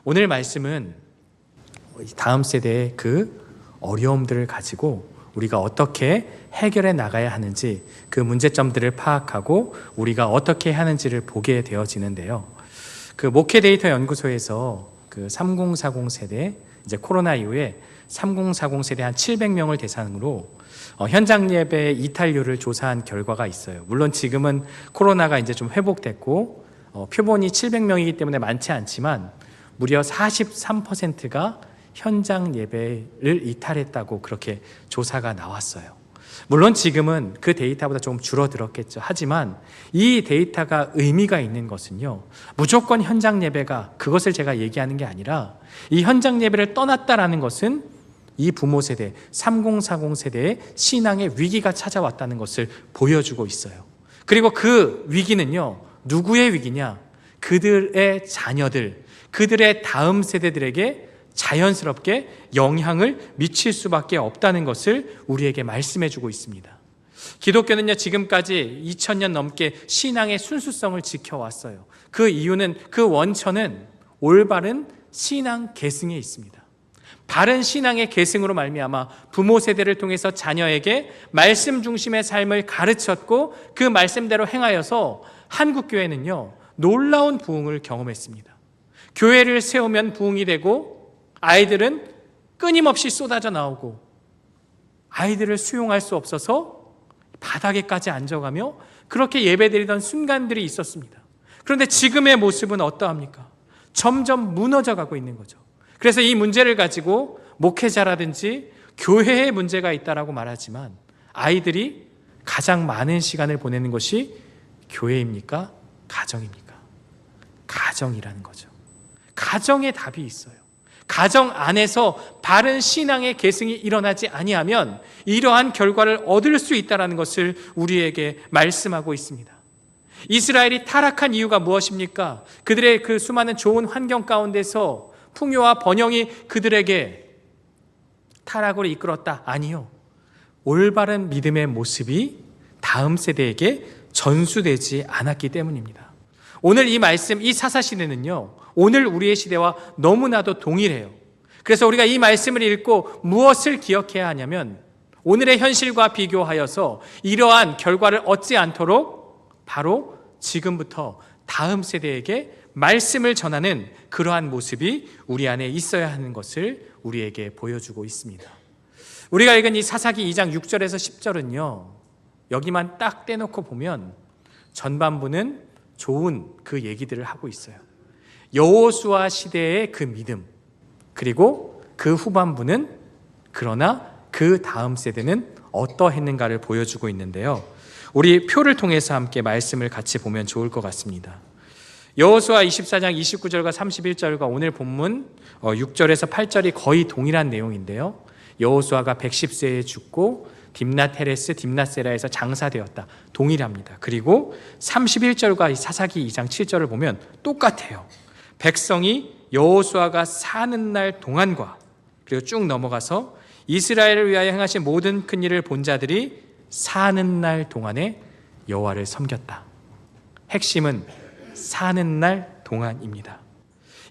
오늘 말씀은 다음 세대의 그 어려움들을 가지고 우리가 어떻게 해결해 나가야 하는지, 그 문제점들을 파악하고 우리가 어떻게 하는지를 보게 되어지는데요. 그 목회 데이터 연구소에서 그 3040 세대, 이제 코로나 이후에 3040 세대 한 700명을 대상으로 현장 예배 이탈률을 조사한 결과가 있어요. 물론 지금은 코로나가 이제 좀 회복됐고 표본이 700명이기 때문에 많지 않지만 무려 43%가 현장 예배를 이탈했다고 그렇게 조사가 나왔어요. 물론 지금은 그 데이터보다 조금 줄어들었겠죠. 하지만 이 데이터가 의미가 있는 것은요, 무조건 현장 예배가, 그것을 제가 얘기하는 게 아니라 이 현장 예배를 떠났다라는 것은 이 부모 세대, 3040 세대의 신앙의 위기가 찾아왔다는 것을 보여주고 있어요. 그리고 그 위기는요, 누구의 위기냐? 그들의 자녀들, 그들의 다음 세대들에게 자연스럽게 영향을 미칠 수밖에 없다는 것을 우리에게 말씀해 주고 있습니다. 기독교는요, 지금까지 2000년 넘게 신앙의 순수성을 지켜왔어요. 그 이유는, 그 원천은 올바른 신앙 계승에 있습니다. 바른 신앙의 계승으로 말미암아 부모 세대를 통해서 자녀에게 말씀 중심의 삶을 가르쳤고 그 말씀대로 행하여서 한국교회는요, 놀라운 부흥을 경험했습니다. 교회를 세우면 부흥이 되고 아이들은 끊임없이 쏟아져 나오고 아이들을 수용할 수 없어서 바닥에까지 앉아가며 그렇게 예배드리던 순간들이 있었습니다. 그런데 지금의 모습은 어떠합니까? 점점 무너져가고 있는 거죠. 그래서 이 문제를 가지고 목회자라든지 교회에 문제가 있다라고 말하지만 아이들이 가장 많은 시간을 보내는 것이 교회입니까? 가정입니까? 가정이라는 거죠. 가정에 답이 있어요. 가정 안에서 바른 신앙의 계승이 일어나지 아니하면 이러한 결과를 얻을 수 있다는 것을 우리에게 말씀하고 있습니다. 이스라엘이 타락한 이유가 무엇입니까? 그들의 그 수많은 좋은 환경 가운데서 풍요와 번영이 그들에게 타락으로 이끌었다? 아니요. 올바른 믿음의 모습이 다음 세대에게 전수되지 않았기 때문입니다. 오늘 이 말씀, 이 사사시대는요, 오늘 우리의 시대와 너무나도 동일해요. 그래서 우리가 이 말씀을 읽고 무엇을 기억해야 하냐면 오늘의 현실과 비교하여서 이러한 결과를 얻지 않도록 바로 지금부터 다음 세대에게 말씀을 전하는 그러한 모습이 우리 안에 있어야 하는 것을 우리에게 보여주고 있습니다. 우리가 읽은 이 사사기 2장 6절에서 10절은요, 여기만 딱 떼놓고 보면 전반부는 좋은 그 얘기들을 하고 있어요. 여호수아 시대의 그 믿음, 그리고 그 후반부는 그러나 그 다음 세대는 어떠했는가를 보여주고 있는데요. 우리 표를 통해서 함께 말씀을 같이 보면 좋을 것 같습니다. 여호수아 24장 29절과 31절과 오늘 본문 6절에서 8절이 거의 동일한 내용인데요. 여호수아가 110세에 죽고 딥낫 헤레스, 딥낫 세라에서 장사되었다. 동일합니다. 그리고 31절과 사사기 2장 7절을 보면 똑같아요. 백성이 여호수아가 사는 날 동안과 그리고 쭉 넘어가서 이스라엘을 위하여 행하신 모든 큰 일을 본 자들이 사는 날 동안에 여호와를 섬겼다. 핵심은 사는 날 동안입니다.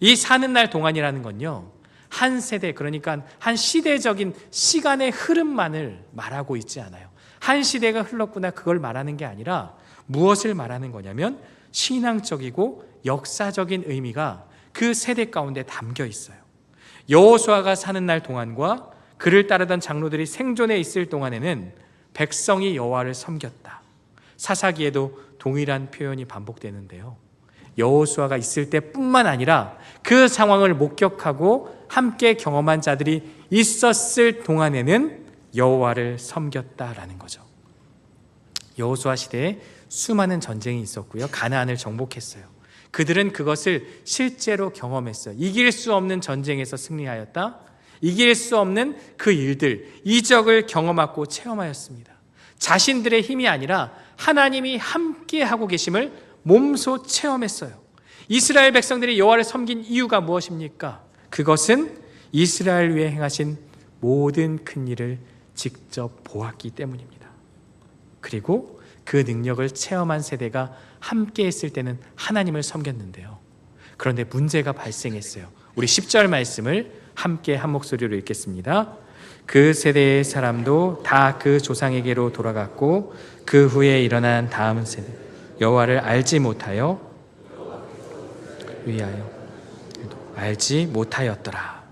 이 사는 날 동안이라는 건요, 한 세대, 그러니까 한 시대적인 시간의 흐름만을 말하고 있지 않아요. 한 시대가 흘렀구나, 그걸 말하는 게 아니라 무엇을 말하는 거냐면 신앙적이고 역사적인 의미가 그 세대 가운데 담겨 있어요. 여호수아가 사는 날 동안과 그를 따르던 장로들이 생존해 있을 동안에는 백성이 여호와를 섬겼다. 사사기에도 동일한 표현이 반복되는데요. 여호수아가 있을 때뿐만 아니라 그 상황을 목격하고 함께 경험한 자들이 있었을 동안에는 여호와를 섬겼다라는 거죠. 여호수아 시대에 수많은 전쟁이 있었고요. 가나안을 정복했어요. 그들은 그것을 실제로 경험했어요. 이길 수 없는 전쟁에서 승리하였다. 이길 수 없는 그 일들, 이적을 경험하고 체험하였습니다. 자신들의 힘이 아니라 하나님이 함께하고 계심을 몸소 체험했어요. 이스라엘 백성들이 여호와를 섬긴 이유가 무엇입니까? 그것은 이스라엘 위에 행하신 모든 큰 일을 직접 보았기 때문입니다. 그리고 그 능력을 체험한 세대가 함께 했을 때는 하나님을 섬겼는데요. 그런데 문제가 발생했어요. 우리 10절 말씀을 함께 한 목소리로 읽겠습니다. 그 세대의 사람도 다 그 조상에게로 돌아갔고 그 후에 일어난 다음 세대 여호와를 알지 못하여 위하여 알지 못하였더라.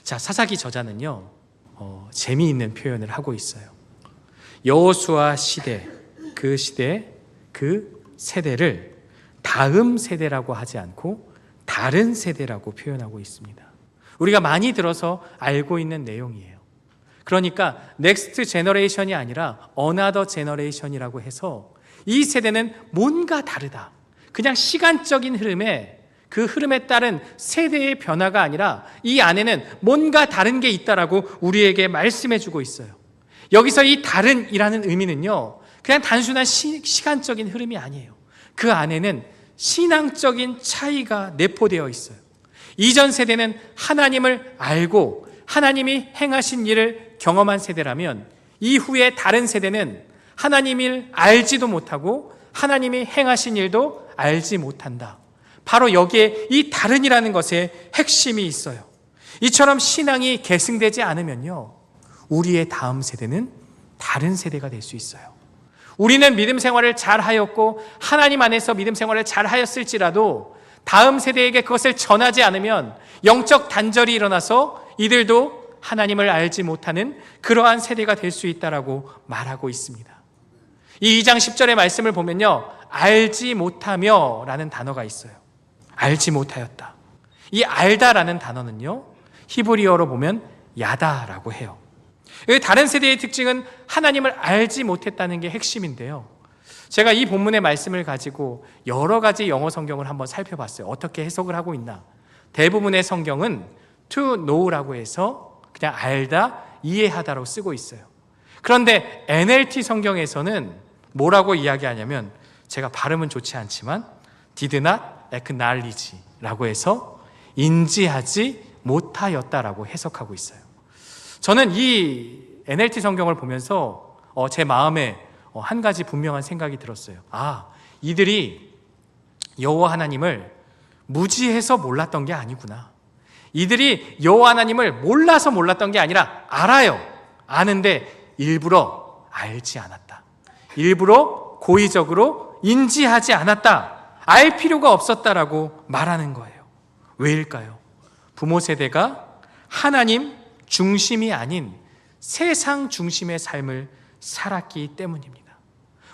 자, 사사기 저자는요 재미있는 표현을 하고 있어요. 여호수아 시대, 그 시대, 그 세대를 다음 세대라고 하지 않고 다른 세대라고 표현하고 있습니다. 우리가 많이 들어서 알고 있는 내용이에요. 그러니까 넥스트 제너레이션이 아니라 어나더 제너레이션이라고 해서 이 세대는 뭔가 다르다. 그냥 시간적인 흐름에 그 흐름에 따른 세대의 변화가 아니라 이 안에는 뭔가 다른 게 있다라고 우리에게 말씀해 주고 있어요. 여기서 이 다른이라는 의미는요 그냥 단순한 시간적인 흐름이 아니에요. 그 안에는 신앙적인 차이가 내포되어 있어요. 이전 세대는 하나님을 알고 하나님이 행하신 일을 경험한 세대라면 이후에 다른 세대는 하나님을 알지도 못하고 하나님이 행하신 일도 알지 못한다. 바로 여기에 이 다른이라는 것에 핵심이 있어요. 이처럼 신앙이 계승되지 않으면요 우리의 다음 세대는 다른 세대가 될 수 있어요. 우리는 믿음 생활을 잘 하였고 하나님 안에서 믿음 생활을 잘 하였을지라도 다음 세대에게 그것을 전하지 않으면 영적 단절이 일어나서 이들도 하나님을 알지 못하는 그러한 세대가 될 수 있다라고 말하고 있습니다. 이 2장 10절의 말씀을 보면요 알지 못하며 라는 단어가 있어요. 알지 못하였다. 이 알다라는 단어는요 히브리어로 보면 야다라고 해요. 다른 세대의 특징은 하나님을 알지 못했다는 게 핵심인데요. 제가 이 본문의 말씀을 가지고 여러 가지 영어 성경을 한번 살펴봤어요. 어떻게 해석을 하고 있나. 대부분의 성경은 to know라고 해서 그냥 알다, 이해하다로 쓰고 있어요. 그런데 NLT 성경에서는 뭐라고 이야기하냐면 제가 발음은 좋지 않지만 did not acknowledge라고 해서 인지하지 못하였다라고 해석하고 있어요. 저는 이 NLT 성경을 보면서 제 마음에 한 가지 분명한 생각이 들었어요. 이들이 여호와 하나님을 무지해서 몰랐던 게 아니구나. 이들이 여호와 하나님을 몰라서 몰랐던 게 아니라 알아요. 아는데 일부러 알지 않았다. 일부러 고의적으로 인지하지 않았다. 알 필요가 없었다라고 말하는 거예요. 왜일까요? 부모 세대가 하나님 중심이 아닌 세상 중심의 삶을 살았기 때문입니다.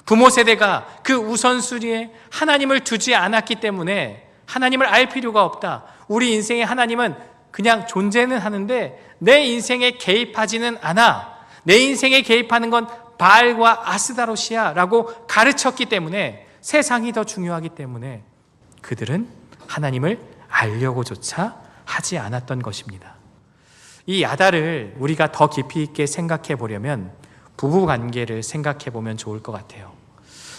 부모 세대가 그 우선순위에 하나님을 두지 않았기 때문에 하나님을 알 필요가 없다. 우리 인생의 하나님은 그냥 존재는 하는데 내 인생에 개입하지는 않아. 내 인생에 개입하는 건 바알과 아스다롯이야 라고 가르쳤기 때문에 세상이 더 중요하기 때문에 그들은 하나님을 알려고조차 하지 않았던 것입니다. 이 야다를 우리가 더 깊이 있게 생각해 보려면 부부관계를 생각해 보면 좋을 것 같아요.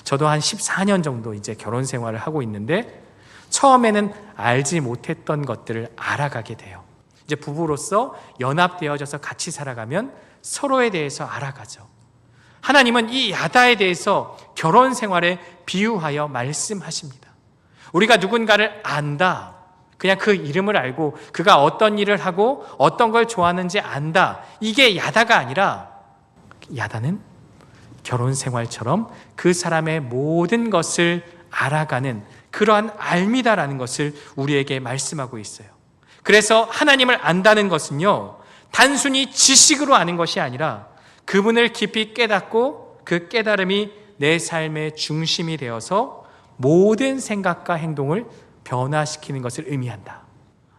저도 한 14년 정도 이제 결혼 생활을 하고 있는데 처음에는 알지 못했던 것들을 알아가게 돼요. 이제 부부로서 연합되어져서 같이 살아가면 서로에 대해서 알아가죠. 하나님은 이 야다에 대해서 결혼 생활에 비유하여 말씀하십니다. 우리가 누군가를 안다. 그냥 그 이름을 알고 그가 어떤 일을 하고 어떤 걸 좋아하는지 안다. 이게 야다가 아니라 야다는 결혼 생활처럼 그 사람의 모든 것을 알아가는 그러한 알미다라는 것을 우리에게 말씀하고 있어요. 그래서 하나님을 안다는 것은요 단순히 지식으로 아는 것이 아니라 그분을 깊이 깨닫고 그 깨달음이 내 삶의 중심이 되어서 모든 생각과 행동을 변화시키는 것을 의미한다.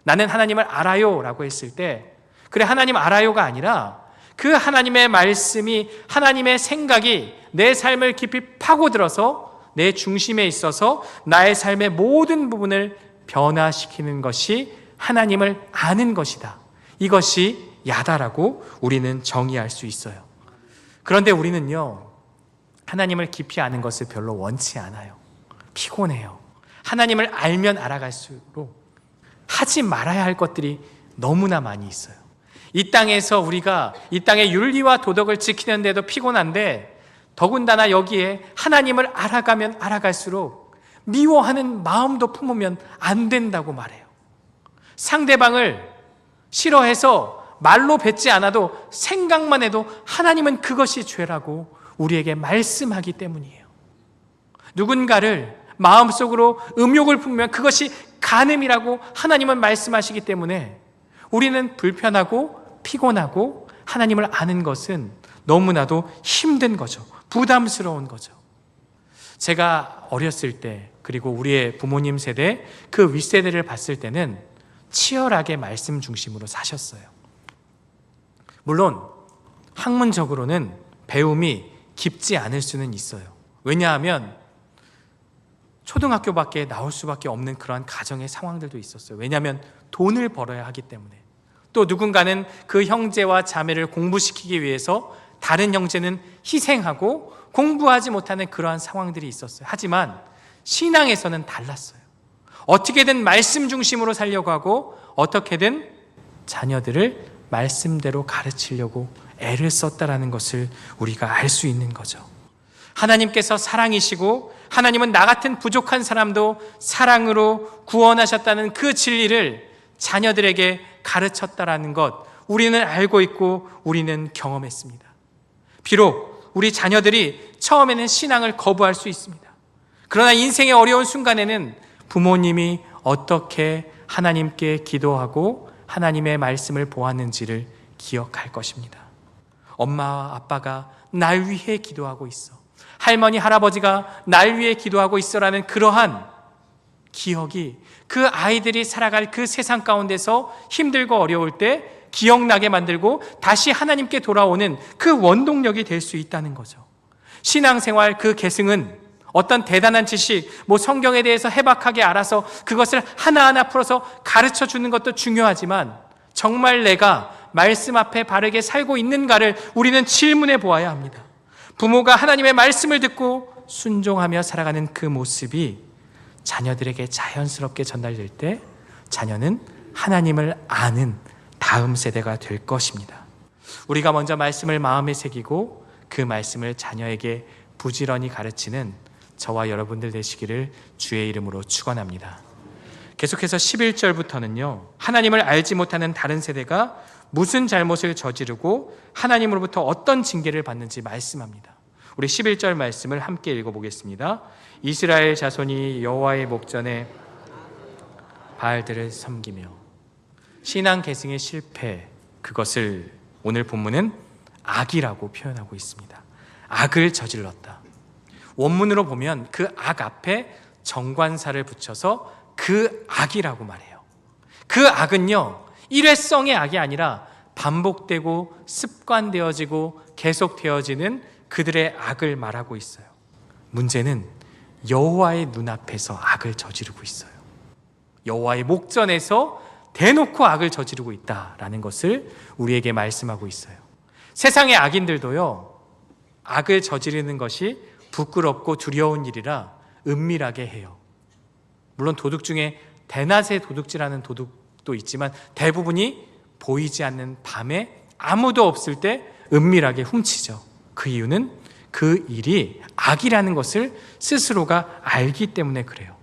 나는 하나님을 알아요 라고 했을 때 그래 하나님 알아요가 아니라 그 하나님의 말씀이 하나님의 생각이 내 삶을 깊이 파고들어서 내 중심에 있어서 나의 삶의 모든 부분을 변화시키는 것이 하나님을 아는 것이다. 이것이 야다라고 우리는 정의할 수 있어요. 그런데 우리는요 하나님을 깊이 아는 것을 별로 원치 않아요. 피곤해요. 하나님을 알면 알아갈수록 하지 말아야 할 것들이 너무나 많이 있어요. 이 땅에서 우리가 이 땅의 윤리와 도덕을 지키는데도 피곤한데 더군다나 여기에 하나님을 알아가면 알아갈수록 미워하는 마음도 품으면 안 된다고 말해요. 상대방을 싫어해서 말로 뱉지 않아도 생각만 해도 하나님은 그것이 죄라고 우리에게 말씀하기 때문이에요. 누군가를 마음속으로 음욕을 품으면 그것이 간음이라고 하나님은 말씀하시기 때문에 우리는 불편하고 피곤하고 하나님을 아는 것은 너무나도 힘든 거죠. 부담스러운 거죠. 제가 어렸을 때, 그리고 우리의 부모님 세대, 그 윗세대를 봤을 때는 치열하게 말씀 중심으로 사셨어요. 물론 학문적으로는 배움이 깊지 않을 수는 있어요. 왜냐하면 초등학교밖에 나올 수밖에 없는 그러한 가정의 상황들도 있었어요. 왜냐하면 돈을 벌어야 하기 때문에. 또 누군가는 그 형제와 자매를 공부시키기 위해서 다른 형제는 희생하고 공부하지 못하는 그러한 상황들이 있었어요. 하지만 신앙에서는 달랐어요. 어떻게든 말씀 중심으로 살려고 하고 어떻게든 자녀들을 말씀대로 가르치려고 애를 썼다라는 것을 우리가 알 수 있는 거죠. 하나님께서 사랑이시고 하나님은 나 같은 부족한 사람도 사랑으로 구원하셨다는 그 진리를 자녀들에게 가르쳤다라는 것, 우리는 알고 있고 우리는 경험했습니다. 비록 우리 자녀들이 처음에는 신앙을 거부할 수 있습니다. 그러나 인생의 어려운 순간에는 부모님이 어떻게 하나님께 기도하고 하나님의 말씀을 보았는지를 기억할 것입니다. 엄마와 아빠가 날 위해 기도하고 있어, 할머니 할아버지가 날 위해 기도하고 있어라는 그러한 기억이 그 아이들이 살아갈 그 세상 가운데서 힘들고 어려울 때 기억나게 만들고 다시 하나님께 돌아오는 그 원동력이 될 수 있다는 거죠. 신앙생활 그 계승은 어떤 대단한 지식, 성경에 대해서 해박하게 알아서 그것을 하나하나 풀어서 가르쳐 주는 것도 중요하지만 정말 내가 말씀 앞에 바르게 살고 있는가를 우리는 질문해 보아야 합니다. 부모가 하나님의 말씀을 듣고 순종하며 살아가는 그 모습이 자녀들에게 자연스럽게 전달될 때 자녀는 하나님을 아는 다음 세대가 될 것입니다. 우리가 먼저 말씀을 마음에 새기고 그 말씀을 자녀에게 부지런히 가르치는 저와 여러분들 되시기를 주의 이름으로 축원합니다. 계속해서 11절부터는요, 하나님을 알지 못하는 다른 세대가 무슨 잘못을 저지르고 하나님으로부터 어떤 징계를 받는지 말씀합니다. 우리 11절 말씀을 함께 읽어보겠습니다. 이스라엘 자손이 여호와의 목전에 바알들을 섬기며. 신앙 계승의 실패, 그것을 오늘 본문은 악이라고 표현하고 있습니다. 악을 저질렀다. 원문으로 보면 그 악 앞에 정관사를 붙여서 그 악이라고 말해요. 그 악은요, 일회성의 악이 아니라 반복되고 습관되어지고 계속되어지는 그들의 악을 말하고 있어요. 문제는 여호와의 눈앞에서 악을 저지르고 있어요. 여호와의 목전에서 대놓고 악을 저지르고 있다라는 것을 우리에게 말씀하고 있어요. 세상의 악인들도요, 악을 저지르는 것이 부끄럽고 두려운 일이라 은밀하게 해요. 물론 도둑 중에 대낮에 도둑질하는 도둑도 있지만 대부분이 보이지 않는 밤에 아무도 없을 때 은밀하게 훔치죠. 그 이유는 그 일이 악이라는 것을 스스로가 알기 때문에 그래요.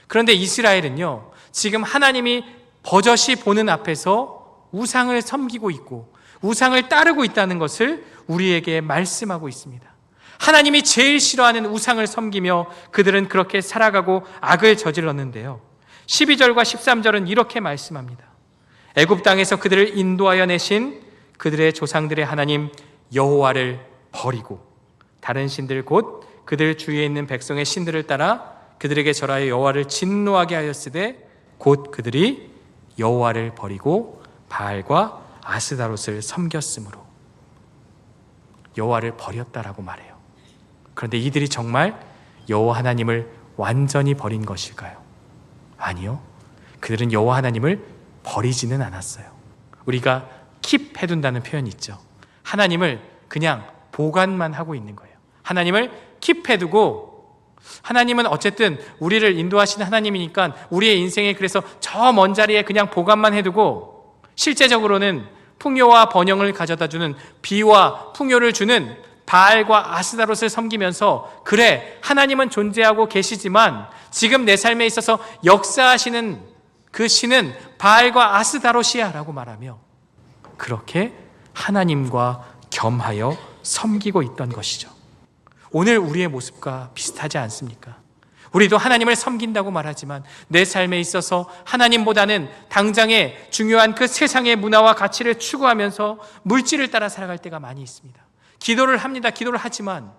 그런데 이스라엘은요, 지금 하나님이 버젓이 보는 앞에서 우상을 섬기고 있고 우상을 따르고 있다는 것을 우리에게 말씀하고 있습니다. 하나님이 제일 싫어하는 우상을 섬기며 그들은 그렇게 살아가고 악을 저질렀는데요, 12절과 13절은 이렇게 말씀합니다. 애굽 땅에서 그들을 인도하여 내신 그들의 조상들의 하나님 여호와를 버리고 다른 신들 곧 그들 주위에 있는 백성의 신들을 따라 그들에게 절하여 여호와를 진노하게 하였으되 곧 그들이 여호와를 버리고 바알과 아스다롯을 섬겼으므로. 여호와를 버렸다라고 말해요. 그런데 이들이 정말 여호와 하나님을 완전히 버린 것일까요? 아니요. 그들은 여호와 하나님을 버리지는 않았어요. 우리가 킵해둔다는 표현이 있죠. 하나님을 그냥 보관만 하고 있는 거예요. 하나님을 킵해두고, 하나님은 어쨌든 우리를 인도하시는 하나님이니까 우리의 인생에 그래서 저 먼 자리에 그냥 보관만 해두고 실제적으로는 풍요와 번영을 가져다주는 비와 풍요를 주는 바알과 아스다롯을 섬기면서 그래 하나님은 존재하고 계시지만 지금 내 삶에 있어서 역사하시는 그 신은 바알과 아스다롯이야라고 말하며 그렇게 하나님과 겸하여 섬기고 있던 것이죠. 오늘 우리의 모습과 비슷하지 않습니까? 우리도 하나님을 섬긴다고 말하지만 내 삶에 있어서 하나님보다는 당장의 중요한 그 세상의 문화와 가치를 추구하면서 물질을 따라 살아갈 때가 많이 있습니다. 기도를 합니다. 기도를 하지만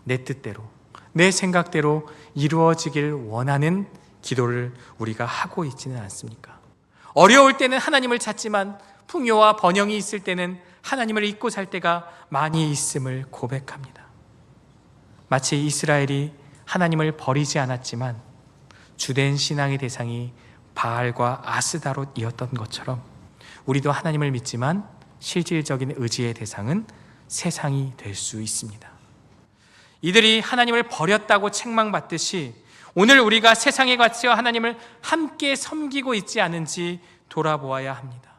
내 뜻대로, 내 생각대로 이루어지길 원하는 기도를 우리가 하고 있지는 않습니까? 어려울 때는 하나님을 찾지만 풍요와 번영이 있을 때는 하나님을 잊고 살 때가 많이 있음을 고백합니다. 마치 이스라엘이 하나님을 버리지 않았지만 주된 신앙의 대상이 바알과 아스다롯이었던 것처럼 우리도 하나님을 믿지만 실질적인 의지의 대상은 세상이 될 수 있습니다. 이들이 하나님을 버렸다고 책망받듯이 오늘 우리가 세상의 가치와 하나님을 함께 섬기고 있지 않은지 돌아보아야 합니다.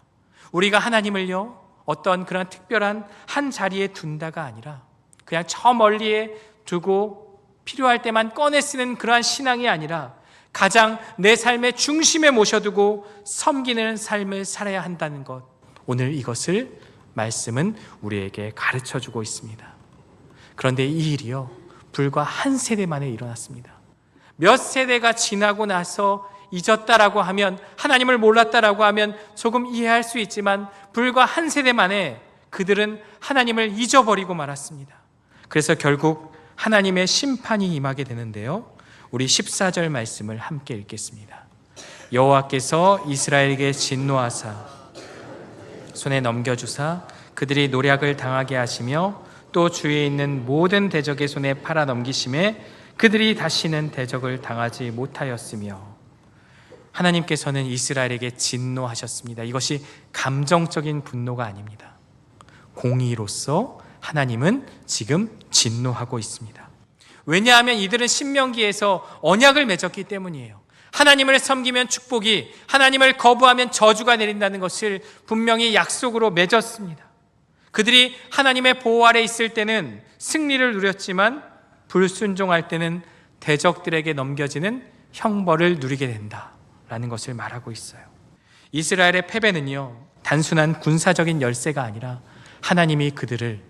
우리가 하나님을요, 어떤 그런 특별한 한 자리에 둔다가 아니라 그냥 저 멀리에 두고 필요할 때만 꺼내 쓰는 그러한 신앙이 아니라 가장 내 삶의 중심에 모셔두고 섬기는 삶을 살아야 한다는 것, 오늘 이것을 말씀은 우리에게 가르쳐주고 있습니다. 그런데 이 일이요, 불과 한 세대 만에 일어났습니다. 몇 세대가 지나고 나서 잊었다라고 하면, 하나님을 몰랐다라고 하면 조금 이해할 수 있지만 불과 한 세대 만에 그들은 하나님을 잊어버리고 말았습니다. 그래서 결국 하나님의 심판이 임하게 되는데요, 우리 14절 말씀을 함께 읽겠습니다. 여호와께서 이스라엘에게 진노하사 손에 넘겨주사 그들이 노략을 당하게 하시며 또 주위에 있는 모든 대적의 손에 팔아 넘기심에 그들이 다시는 대적을 당하지 못하였으며, 하나님께서는 이스라엘에게 진노하셨습니다. 이것이 감정적인 분노가 아닙니다. 공의로서 하나님은 지금 진노하고 있습니다. 왜냐하면 이들은 신명기에서 언약을 맺었기 때문이에요. 하나님을 섬기면 축복이, 하나님을 거부하면 저주가 내린다는 것을 분명히 약속으로 맺었습니다. 그들이 하나님의 보호 아래 있을 때는 승리를 누렸지만 불순종할 때는 대적들에게 넘겨지는 형벌을 누리게 된다라는 것을 말하고 있어요. 이스라엘의 패배는요, 단순한 군사적인 열세가 아니라 하나님이 그들을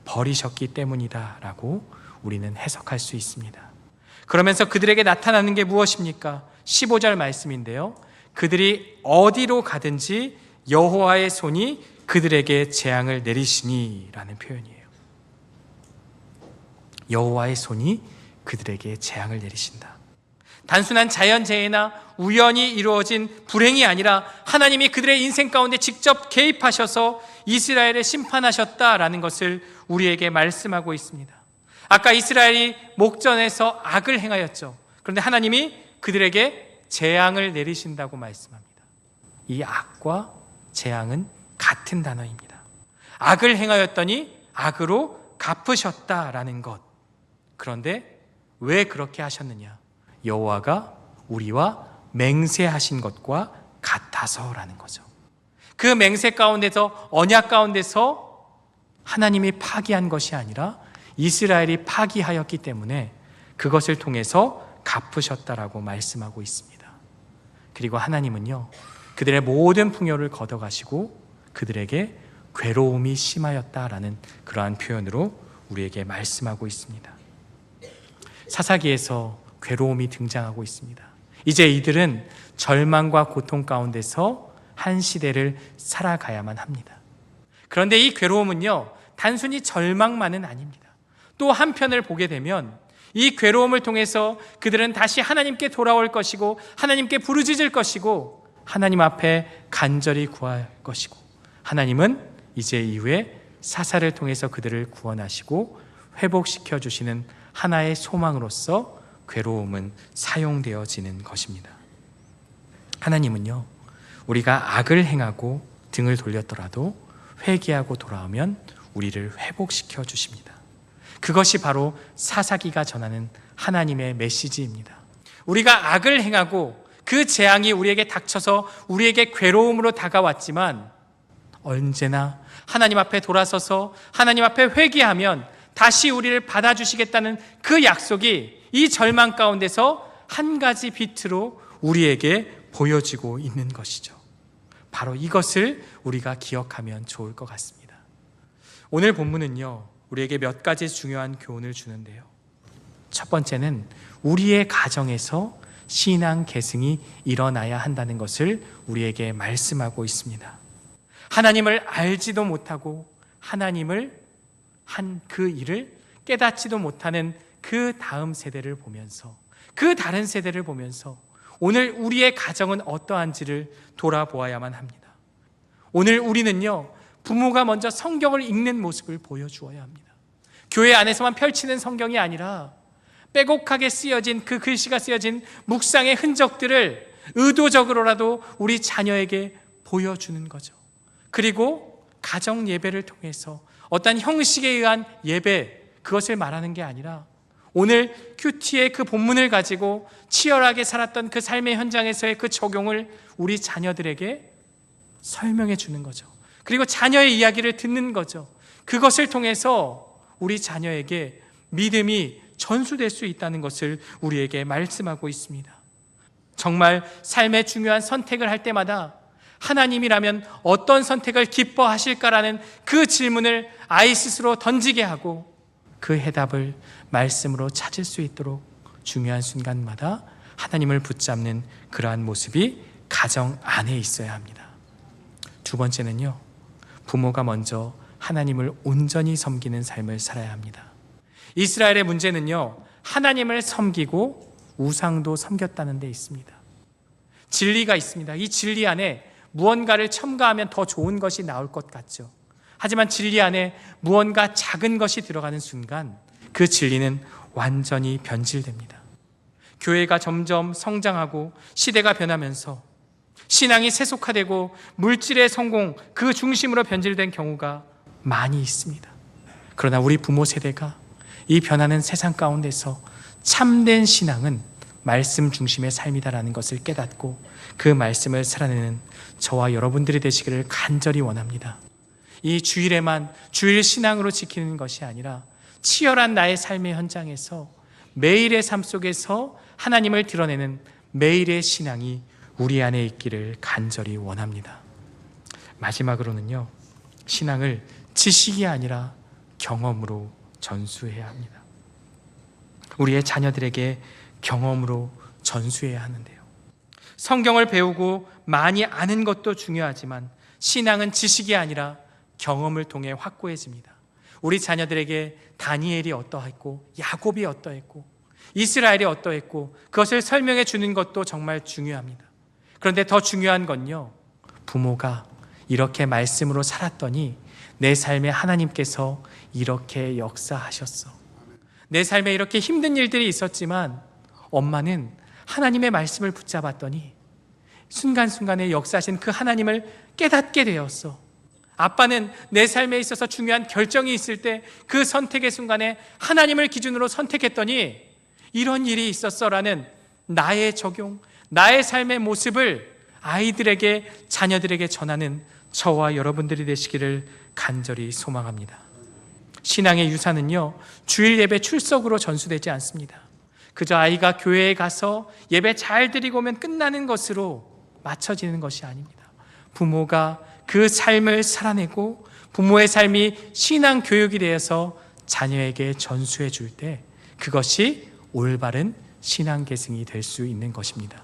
버리셨기 때문이다라고 우리는 해석할 수 있습니다. 그러면서 그들에게 나타나는 게 무엇입니까? 15절 말씀인데요, 그들이 어디로 가든지 여호와의 손이 그들에게 재앙을 내리시니 라는 표현이에요. 여호와의 손이 그들에게 재앙을 내리신다. 단순한 자연재해나 우연히 이루어진 불행이 아니라 하나님이 그들의 인생 가운데 직접 개입하셔서 이스라엘을 심판하셨다라는 것을 우리에게 말씀하고 있습니다. 아까 이스라엘이 목전에서 악을 행하였죠. 그런데 하나님이 그들에게 재앙을 내리신다고 말씀합니다. 이 악과 재앙은 같은 단어입니다. 악을 행하였더니 악으로 갚으셨다라는 것. 그런데 왜 그렇게 하셨느냐? 여호와가 우리와 맹세하신 것과 같아서라는 거죠. 그 맹세 가운데서, 언약 가운데서 하나님이 파기한 것이 아니라 이스라엘이 파기하였기 때문에 그것을 통해서 갚으셨다라고 말씀하고 있습니다. 그리고 하나님은요, 그들의 모든 풍요를 걷어가시고 그들에게 괴로움이 심하였다라는 그러한 표현으로 우리에게 말씀하고 있습니다. 사사기에서 괴로움이 등장하고 있습니다. 이제 이들은 절망과 고통 가운데서 한 시대를 살아가야만 합니다. 그런데 이 괴로움은요, 단순히 절망만은 아닙니다. 또 한편을 보게 되면 이 괴로움을 통해서 그들은 다시 하나님께 돌아올 것이고 하나님께 부르짖을 것이고 하나님 앞에 간절히 구할 것이고, 하나님은 이제 이후에 사사를 통해서 그들을 구원하시고 회복시켜 주시는 하나의 소망으로서 괴로움은 사용되어지는 것입니다. 하나님은요, 우리가 악을 행하고 등을 돌렸더라도 회개하고 돌아오면 우리를 회복시켜 주십니다. 그것이 바로 사사기가 전하는 하나님의 메시지입니다. 우리가 악을 행하고 그 재앙이 우리에게 닥쳐서 우리에게 괴로움으로 다가왔지만 언제나 하나님 앞에 돌아서서 하나님 앞에 회개하면 다시 우리를 받아주시겠다는 그 약속이 이 절망 가운데서 한 가지 빛으로 우리에게 보여지고 있는 것이죠. 바로 이것을 우리가 기억하면 좋을 것 같습니다. 오늘 본문은요, 우리에게 몇 가지 중요한 교훈을 주는데요. 첫 번째는 우리의 가정에서 신앙 계승이 일어나야 한다는 것을 우리에게 말씀하고 있습니다. 하나님을 알지도 못하고 하나님을 한 그 일을 깨닫지도 못하는 그 다음 세대를 보면서, 그 다른 세대를 보면서 오늘 우리의 가정은 어떠한지를 돌아보아야만 합니다. 오늘 우리는요, 부모가 먼저 성경을 읽는 모습을 보여주어야 합니다. 교회 안에서만 펼치는 성경이 아니라 빼곡하게 쓰여진 그 글씨가 쓰여진 묵상의 흔적들을 의도적으로라도 우리 자녀에게 보여주는 거죠. 그리고 가정 예배를 통해서 어떤 형식에 의한 예배, 그것을 말하는 게 아니라 오늘 큐티의 그 본문을 가지고 치열하게 살았던 그 삶의 현장에서의 그 적용을 우리 자녀들에게 설명해 주는 거죠. 그리고 자녀의 이야기를 듣는 거죠. 그것을 통해서 우리 자녀에게 믿음이 전수될 수 있다는 것을 우리에게 말씀하고 있습니다. 정말 삶의 중요한 선택을 할 때마다 하나님이라면 어떤 선택을 기뻐하실까라는 그 질문을 아이 스스로 던지게 하고 그 해답을 말씀으로 찾을 수 있도록 중요한 순간마다 하나님을 붙잡는 그러한 모습이 가정 안에 있어야 합니다. 두 번째는요, 부모가 먼저 하나님을 온전히 섬기는 삶을 살아야 합니다. 이스라엘의 문제는요, 하나님을 섬기고 우상도 섬겼다는 데 있습니다. 진리가 있습니다. 이 진리 안에 무언가를 첨가하면 더 좋은 것이 나올 것 같죠. 하지만 진리 안에 무언가 작은 것이 들어가는 순간 그 진리는 완전히 변질됩니다. 교회가 점점 성장하고 시대가 변하면서 신앙이 세속화되고 물질의 성공, 그 중심으로 변질된 경우가 많이 있습니다. 그러나 우리 부모 세대가 이 변하는 세상 가운데서 참된 신앙은 말씀 중심의 삶이다라는 것을 깨닫고 그 말씀을 살아내는 저와 여러분들이 되시기를 간절히 원합니다. 이 주일에만 주일 신앙으로 지키는 것이 아니라 치열한 나의 삶의 현장에서 매일의 삶 속에서 하나님을 드러내는 매일의 신앙이 우리 안에 있기를 간절히 원합니다. 마지막으로는요, 신앙을 지식이 아니라 경험으로 전수해야 합니다. 우리의 자녀들에게 경험으로 전수해야 하는데요, 성경을 배우고 많이 아는 것도 중요하지만 신앙은 지식이 아니라 경험을 통해 확고해집니다. 우리 자녀들에게 다니엘이 어떠했고 야곱이 어떠했고 이스라엘이 어떠했고 그것을 설명해 주는 것도 정말 중요합니다. 그런데 더 중요한 건요, 부모가 이렇게 말씀으로 살았더니 내 삶에 하나님께서 이렇게 역사하셨어. 내 삶에 이렇게 힘든 일들이 있었지만 엄마는 하나님의 말씀을 붙잡았더니 순간순간에 역사하신 그 하나님을 깨닫게 되었어. 아빠는 내 삶에 있어서 중요한 결정이 있을 때 그 선택의 순간에 하나님을 기준으로 선택했더니 이런 일이 있었어라는 나의 적용, 나의 삶의 모습을 아이들에게, 자녀들에게 전하는 저와 여러분들이 되시기를 간절히 소망합니다. 신앙의 유산은요, 주일 예배 출석으로 전수되지 않습니다. 그저 아이가 교회에 가서 예배 잘 드리고 오면 끝나는 것으로 맞춰지는 것이 아닙니다. 부모가 그 삶을 살아내고 부모의 삶이 신앙 교육이 되어서 자녀에게 전수해 줄 때 그것이 올바른 신앙 계승이 될 수 있는 것입니다.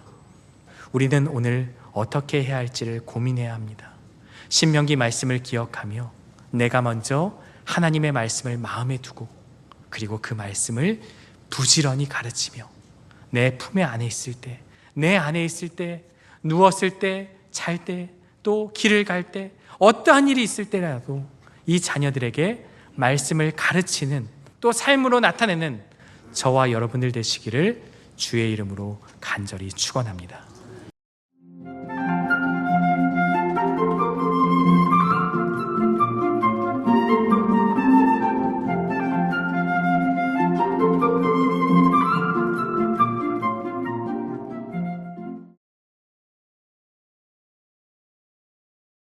우리는 오늘 어떻게 해야 할지를 고민해야 합니다. 신명기 말씀을 기억하며 내가 먼저 하나님의 말씀을 마음에 두고 그리고 그 말씀을 부지런히 가르치며 내 품에 안에 있을 때, 내 안에 있을 때, 누웠을 때, 잘 때, 또 길을 갈 때, 어떠한 일이 있을 때라도 이 자녀들에게 말씀을 가르치는, 또 삶으로 나타내는 저와 여러분들 되시기를 주의 이름으로 간절히 축원합니다.